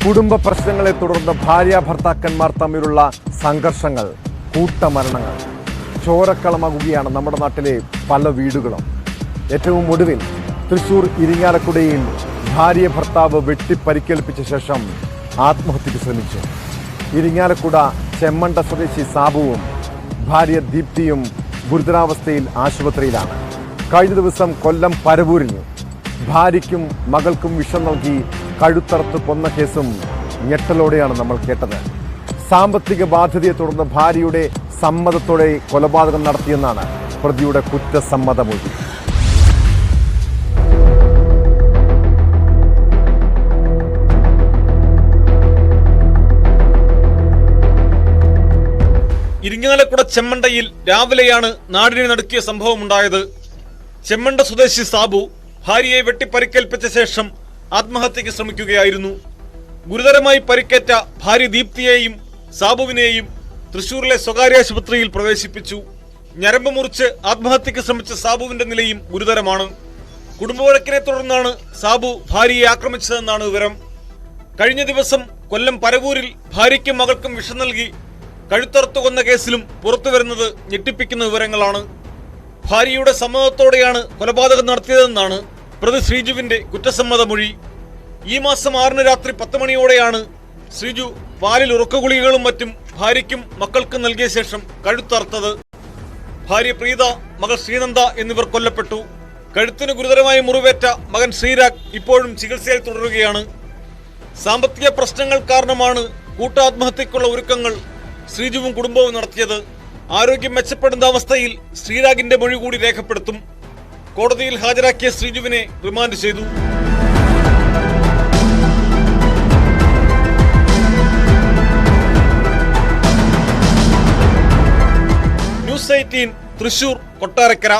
കുടുംബ പ്രശ്നങ്ങളെ തുടർന്ന് ഭാര്യ ഭർത്താക്കന്മാർ തമ്മിലുള്ള സംഘർഷങ്ങൾ, കൂട്ടമരണങ്ങൾ, ചോരക്കളമാകുകയാണ് നമ്മുടെ നാട്ടിലെ പല വീടുകളും. ഏറ്റവും ഒടുവിൽ തൃശൂർ ഇരിങ്ങാലക്കുടയിൽ ഭാര്യ ഭർത്താവ് വെട്ടിപ്പരിക്കേൽപ്പിച്ച ശേഷം ആത്മഹത്യക്ക് ശ്രമിച്ചു. ഇരിങ്ങാലക്കുട ചെമ്മണ്ട സ്വദേശി സാബുവും ഭാര്യ ദീപ്തിയും ഗുരുതരാവസ്ഥയിൽ ആശുപത്രിയിലാണ്. കഴിഞ്ഞ ദിവസം കൊല്ലം പരവൂരിൽ ഭാര്യയ്ക്കും മകൾക്കും വിഷം നൽകി കഴുത്തറുത്ത് കൊന്ന കേസും ഞെട്ടലോടെയാണ് നമ്മൾ കേട്ടത്. സാമ്പത്തിക ബാധ്യതയെ തുടർന്ന് ഭാര്യയുടെ സമ്മതത്തോടെ കൊലപാതകം നടത്തിയെന്നാണ് പ്രതിയുടെ കുറ്റസമ്മതമൊഴി. ഇരിങ്ങാലക്കുട ചെമ്മണ്ടയിൽ രാവിലെയാണ് നാടിനെ നടുക്കിയ സംഭവമുണ്ടായത്. ചെമ്മണ്ട സ്വദേശി സാബു ഭാര്യയെ വെട്ടിപ്പരിക്കേൽപ്പിച്ച ശേഷം ആത്മഹത്യക്ക് ശ്രമിക്കുകയായിരുന്നു. ഗുരുതരമായി പരിക്കേറ്റ ഭാര്യ ദീപ്തിയെയും സാബുവിനെയും തൃശൂരിലെ സ്വകാര്യ ആശുപത്രിയിൽ പ്രവേശിപ്പിച്ചു. ഞരമ്പ് മുറിച്ച് ആത്മഹത്യക്ക് ശ്രമിച്ച സാബുവിന്റെ നിലയും ഗുരുതരമാണ്. കുടുംബവഴക്കിനെ തുടർന്നാണ് സാബു ഭാര്യയെ ആക്രമിച്ചതെന്നാണ് വിവരം. കഴിഞ്ഞ ദിവസം കൊല്ലം പരവൂരിൽ ഭാര്യയ്ക്കും മകൾക്കും വിഷം നൽകി കഴുത്തറുത്തു കൊന്ന കേസിലും പുറത്തുവരുന്നത് ഞെട്ടിപ്പിക്കുന്ന വിവരങ്ങളാണ്. ഭാര്യയുടെ സമ്മതത്തോടെയാണ് കൊലപാതകം നടത്തിയതെന്നാണ് പ്രതി ശ്രീജുവിന്റെ കുറ്റസമ്മതമൊഴി. ഈ മാസം 6 രാത്രി 10 മണിയോടെയാണ് ശ്രീജു പാലിൽ ഉറക്കഗുളികകളും മറ്റും ഭാര്യയ്ക്കും മക്കൾക്കും നൽകിയ ശേഷം കഴുത്തറുത്തത്. ഭാര്യ പ്രീത, മകൾ ശ്രീനന്ദ എന്നിവർ കൊല്ലപ്പെട്ടു. കഴുത്തിന് ഗുരുതരമായി മുറിവേറ്റ മകൻ ശ്രീരാഗ് ഇപ്പോഴും ചികിത്സയിൽ തുടരുകയാണ്. സാമ്പത്തിക പ്രശ്നങ്ങൾ കാരണമാണ് കൂട്ടാത്മഹത്യക്കുള്ള ഒരുക്കങ്ങൾ ശ്രീജുവും കുടുംബവും നടത്തിയത്. ആരോഗ്യം മെച്ചപ്പെടുന്ന അവസ്ഥയിൽ ശ്രീരാഗിന്റെ മൊഴി കൂടി രേഖപ്പെടുത്തും. കോടതിയിൽ ഹാജരാക്കിയ ശ്രീജുവിനെ റിമാൻഡ് ചെയ്തു. ന്യൂസ് 18 തൃശൂർ കൊട്ടാരക്കര.